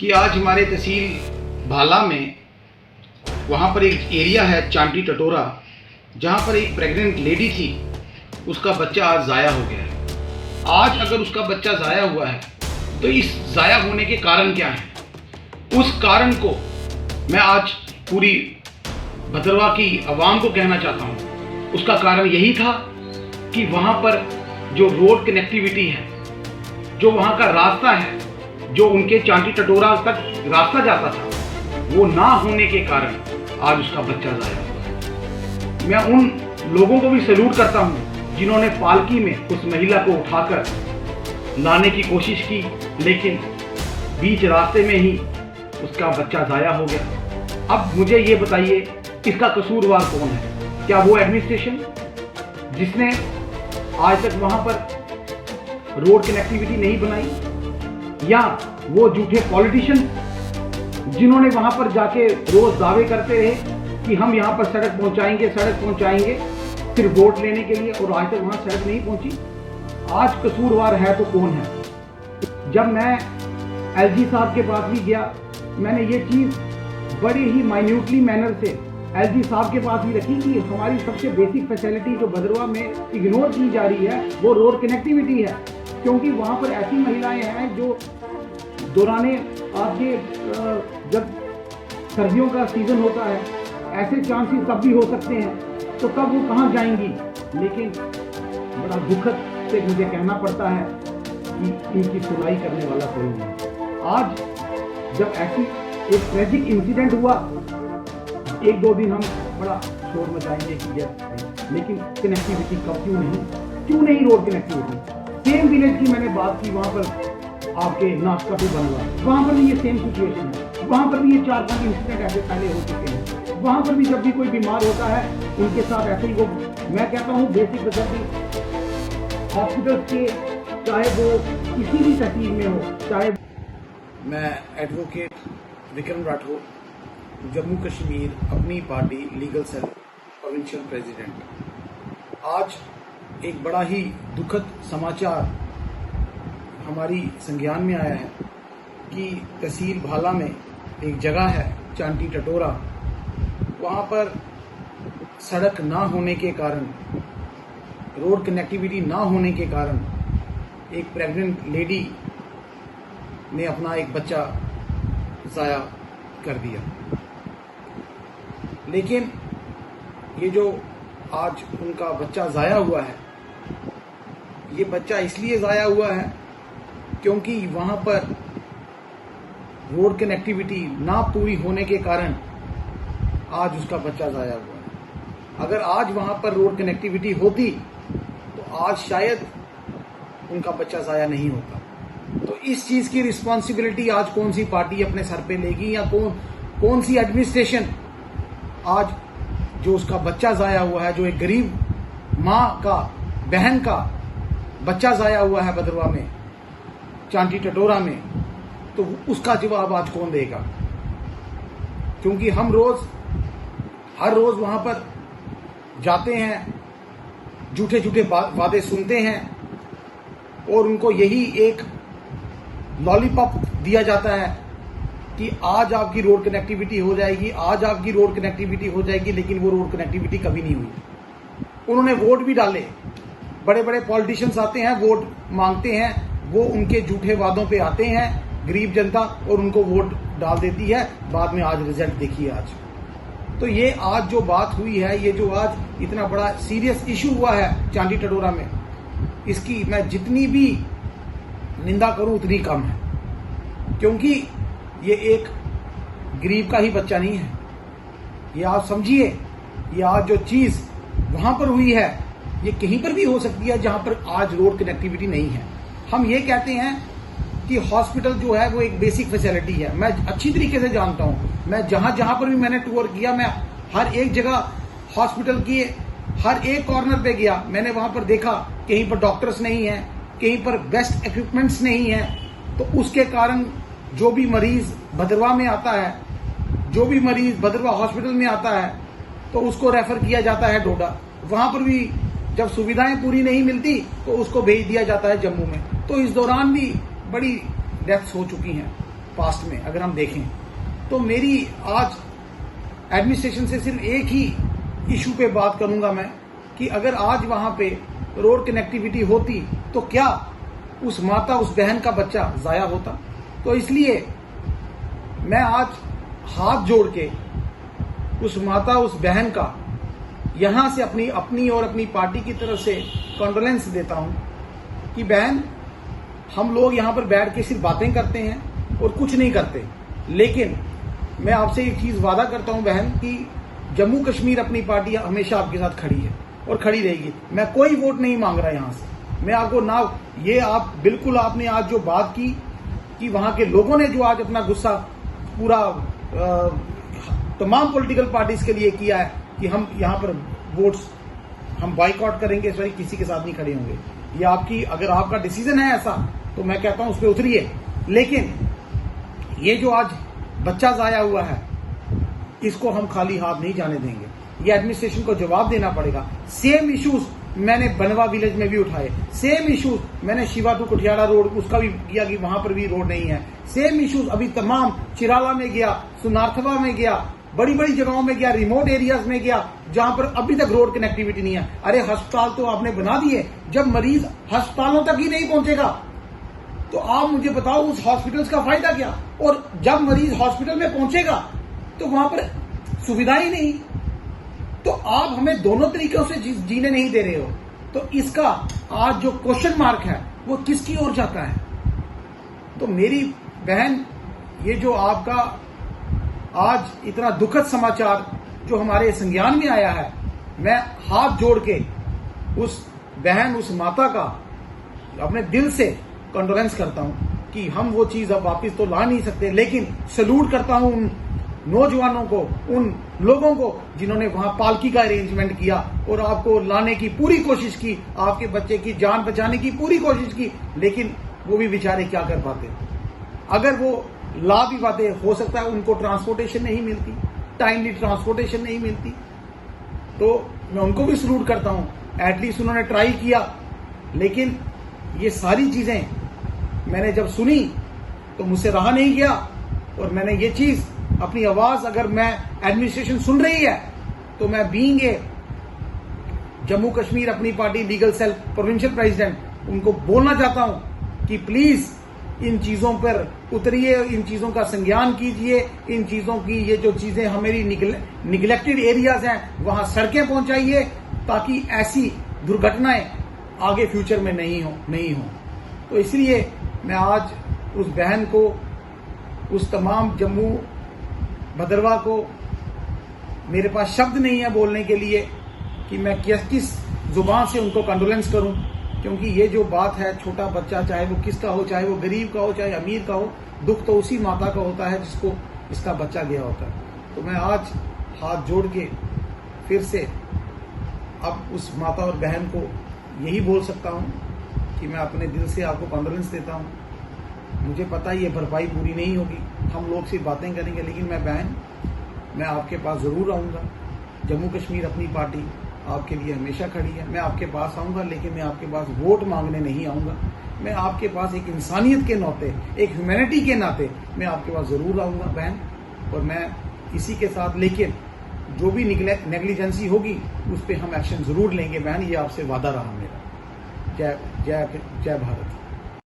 कि आज हमारे तहसील भाला में वहाँ पर एक एरिया है चांटी टटोरा, जहाँ पर एक प्रेग्नेंट लेडी थी, उसका बच्चा आज ज़ाया हो गया है। आज अगर उसका बच्चा ज़ाया हुआ है तो इस ज़ाया होने के कारण क्या हैं, उस कारण को मैं आज पूरी भद्रवाह की आवाम को कहना चाहता हूँ। उसका कारण यही था कि वहाँ पर जो रोड कनेक्टिविटी है, जो वहाँ का रास्ता है, जो उनके चांटी टटोरा तक रास्ता जाता था, वो ना होने के कारण आज उसका बच्चा ज़ाया हुआ। मैं उन लोगों को भी सैल्यूट करता हूँ जिन्होंने पालकी में उस महिला को उठाकर लाने की कोशिश की, लेकिन बीच रास्ते में ही उसका बच्चा ज़ाया हो गया। अब मुझे ये बताइए, इसका कसूरवार कौन है? क्या वो एडमिनिस्ट्रेशन जिसने आज तक वहाँ पर रोड कनेक्टिविटी नहीं बनाई, या वो झूठे पॉलिटिशियन जिन्होंने वहाँ पर जाके रोज दावे करते रहे कि हम यहाँ पर सड़क पहुँचाएंगे सिर्फ वोट लेने के लिए, और आज तक वहाँ सड़क नहीं पहुँची। आज कसूरवार है तो कौन है? जब मैं एलजी साहब के पास भी गया, मैंने ये चीज़ बड़े ही माइन्यूटली मैनर से एलजी साहब के पास भी रखी कि हमारी सबसे बेसिक फैसिलिटी जो भद्रवाह में इग्नोर की जा रही है वो रोड कनेक्टिविटी है, क्योंकि वहाँ पर ऐसी महिलाएं हैं जो दौराने आपके जब सर्दियों का सीज़न होता है, ऐसे चांसेस तब भी हो सकते हैं, तो तब वो कहाँ जाएंगी। लेकिन बड़ा दुखद से मुझे कहना पड़ता है कि इनकी सुनवाई करने वाला कोई नहीं। आज जब ऐसी एक ट्रेजिक इंसिडेंट हुआ, एक दो दिन हम बड़ा शोर मचाएंगे कि लेकिन कनेक्टिविटी कब क्यों नहीं रोड कनेक्टिविटी। सेम विलेज की मैंने बात की, वहाँ पर आपके नाश्ता भी बन रहा है, वहाँ पर भी ये सेम सिचुएशन है, वहाँ पर भी ये 4-5 इंसिडेंट ऐसे पहले हो चुके हैं। वहाँ पर भी जब भी कोई बीमार होता है उनके साथ ऐसे ही वो, मैं कहता हूँ बेसिक फैसिलिटी हॉस्पिटल के, चाहे वो किसी भी तहसील में हो, चाहे। मैं advocate Vikram Rathore, Jammu Kashmir Apni Party legal cell provincial president. आज एक बड़ा ही दुखद समाचार हमारी संज्ञान में आया है कि तहसील भाला में एक जगह है चांटी टटोरा, वहाँ पर सड़क ना होने के कारण, रोड कनेक्टिविटी ना होने के कारण एक प्रेग्नेंट लेडी ने अपना एक बच्चा ज़ाया कर दिया। लेकिन ये जो आज उनका बच्चा ज़ाया हुआ है, ये बच्चा इसलिए ज़ाया हुआ है क्योंकि वहाँ पर रोड कनेक्टिविटी ना पूरी होने के कारण आज उसका बच्चा ज़ाया हुआ है। अगर आज वहाँ पर रोड कनेक्टिविटी होती तो आज शायद उनका बच्चा ज़ाया नहीं होता। तो इस चीज़ की रिस्पॉन्सिबिलिटी आज कौन सी पार्टी अपने सर पे लेगी, या कौन सी एडमिनिस्ट्रेशन आज जो उसका बच्चा ज़ाया हुआ है, जो एक गरीब माँ का, बहन का बच्चा ज़ाया हुआ है भद्रवाह में चांटी टटोरा में, तो उसका जवाब आज कौन देगा? क्योंकि हम हर रोज वहां पर जाते हैं, झूठे वादे सुनते हैं, और उनको यही एक लॉलीपॉप दिया जाता है कि आज आपकी रोड कनेक्टिविटी हो जाएगी, आज आपकी रोड कनेक्टिविटी हो जाएगी, लेकिन वो रोड कनेक्टिविटी कभी नहीं हुई। उन्होंने वोट भी डाले, बड़े बड़े पॉलिटिशियंस आते हैं, वोट मांगते हैं, वो उनके झूठे वादों पे आते हैं गरीब जनता और उनको वोट डाल देती है। बाद में आज रिजल्ट देखिए। आज तो ये आज जो बात हुई है, ये जो आज इतना बड़ा सीरियस इशू हुआ है चांटी टटोरा में, इसकी मैं जितनी भी निंदा करूं उतनी कम है, क्योंकि ये एक गरीब का ही बच्चा नहीं है। ये आप समझिए, ये आज जो चीज वहां पर हुई है, ये कहीं पर भी हो सकती है जहां पर आज रोड कनेक्टिविटी नहीं है। हम ये कहते हैं कि हॉस्पिटल जो है वो एक बेसिक फैसिलिटी है, मैं अच्छी तरीके से जानता हूं। मैं जहां पर भी मैंने टूर किया, मैं हर एक जगह हॉस्पिटल की हर एक कॉर्नर पे गया, मैंने वहां पर देखा कहीं पर डॉक्टर्स नहीं है, कहीं पर बेस्ट इक्विपमेंट्स नहीं है। तो उसके कारण जो भी मरीज भद्रवाह में आता है, जो भी मरीज भद्रवाह हॉस्पिटल में आता है, तो उसको रेफर किया जाता है डोडा। वहां पर भी जब सुविधाएं पूरी नहीं मिलती तो उसको भेज दिया जाता है जम्मू में। तो इस दौरान भी बड़ी डेथ्स हो चुकी हैं। पास्ट में अगर हम देखें तो मेरी आज एडमिनिस्ट्रेशन से सिर्फ एक ही इशू पे बात करूंगा मैं कि अगर आज वहां पे रोड कनेक्टिविटी होती तो क्या उस माता उस बहन का बच्चा जाया होता। तो इसलिए मैं आज हाथ जोड़ के उस माता उस बहन का यहां से अपनी और अपनी पार्टी की तरफ से कॉन्डोलेंस देता हूं कि बहन, हम लोग यहां पर बैठ के सिर्फ बातें करते हैं और कुछ नहीं करते, लेकिन मैं आपसे एक चीज वादा करता हूं बहन कि जम्मू कश्मीर अपनी पार्टी हमेशा आपके साथ खड़ी है और खड़ी रहेगी। मैं कोई वोट नहीं मांग रहा यहां से, मैं आपको ना ये आप बिल्कुल आपने आज जो बात की कि वहां के लोगों ने जो आज अपना गुस्सा पूरा तमाम पॉलिटिकल पार्टीज के लिए किया है कि हम यहां पर वोट्स हम बाइकआउट करेंगे, सॉरी किसी के साथ नहीं खड़े होंगे, ये आपकी अगर आपका डिसीजन है ऐसा तो मैं कहता हूं उस पर उतरिए। लेकिन ये जो आज बच्चा जाया हुआ है इसको हम खाली हाथ नहीं जाने देंगे, ये एडमिनिस्ट्रेशन को जवाब देना पड़ेगा। सेम इश्यूज मैंने बनवा विलेज में भी उठाए, सेम इश्यूज मैंने शिवा टू कुठियाड़ा रोड उसका भी किया कि वहां पर भी रोड नहीं है, सेम इश्यूज अभी तमाम चिराला में गया, सुनारथवा में गया, बड़ी बड़ी जगहों में गया, रिमोट एरियाज में गया जहां पर अभी तक रोड कनेक्टिविटी नहीं है। अरे अस्पताल तो आपने बना दिए, जब मरीज अस्पतालों तक ही नहीं पहुंचेगा तो आप मुझे बताओ उस हॉस्पिटल्स का फायदा क्या। और जब मरीज हॉस्पिटल में पहुंचेगा तो वहां पर सुविधाएं नहीं, तो आप हमें दोनों तरीकों से जीने नहीं दे रहे हो। तो इसका आज जो क्वेश्चन मार्क है वो किसकी ओर जाता है। तो मेरी बहन, ये जो आपका आज इतना दुखद समाचार जो हमारे संज्ञान में आया है, मैं हाथ जोड़ के उस बहन उस माता का अपने दिल से कंडोलेंस करता हूं कि हम वो चीज अब वापस तो ला नहीं सकते, लेकिन सैल्यूट करता हूं उन नौजवानों को, उन लोगों को जिन्होंने वहां पालकी का अरेंजमेंट किया और आपको लाने की पूरी कोशिश की, आपके बच्चे की जान बचाने की पूरी कोशिश की, लेकिन वो भी बेचारे क्या कर पाते। अगर वो ला भी पाते, हो सकता है उनको ट्रांसपोर्टेशन नहीं मिलती, टाइमली ट्रांसपोर्टेशन नहीं मिलती, तो मैं उनको भी सैल्यूट करता हूं, एटलीस्ट उन्होंने ट्राई किया। लेकिन ये सारी चीजें मैंने जब सुनी तो मुझसे रहा नहीं गया और मैंने ये चीज अपनी आवाज, अगर मैं एडमिनिस्ट्रेशन सुन रही है तो मैं being a Jammu Kashmir Apni Party legal cell provincial president उनको बोलना चाहता हूं कि प्लीज इन चीजों पर उतरिए, इन चीजों का संज्ञान कीजिए, इन चीजों की ये जो चीजें हमारी निगलेक्टेड एरियाज हैं वहां सड़कें पहुंचाइए ताकि ऐसी दुर्घटनाएं आगे फ्यूचर में नहीं हो। तो इसलिए मैं आज उस बहन को, उस तमाम जम्मू भद्रवा को, मेरे पास शब्द नहीं है बोलने के लिए कि मैं किस जुबान से उनको कंडोलेंस करूं, क्योंकि ये जो बात है, छोटा बच्चा चाहे वो किसका हो, चाहे वो गरीब का हो चाहे अमीर का हो, दुख तो उसी माता का होता है जिसको इसका बच्चा गया होता है। तो मैं आज हाथ जोड़ के फिर से अब उस माता और बहन को यही बोल सकता हूं कि मैं अपने दिल से आपको कंडोलेंस देता हूं। मुझे पता है ये भरपाई पूरी नहीं होगी, हम लोग सिर्फ बातें करेंगे, लेकिन मैं बहन, मैं आपके पास जरूर आऊंगा। जम्मू कश्मीर अपनी पार्टी आपके लिए हमेशा खड़ी है, मैं आपके पास आऊंगा, लेकिन मैं आपके पास वोट मांगने नहीं आऊंगा। मैं आपके पास एक इंसानियत के नाते, एक ह्यूमैनिटी के नाते मैं आपके पास जरूर आऊंगा बहन। और मैं इसी के साथ, लेकिन जो भी नेग्लिजेंसी होगी उस पर हम एक्शन जरूर लेंगे बहन, ये आपसे वादा रहा मेरा। जय भारत।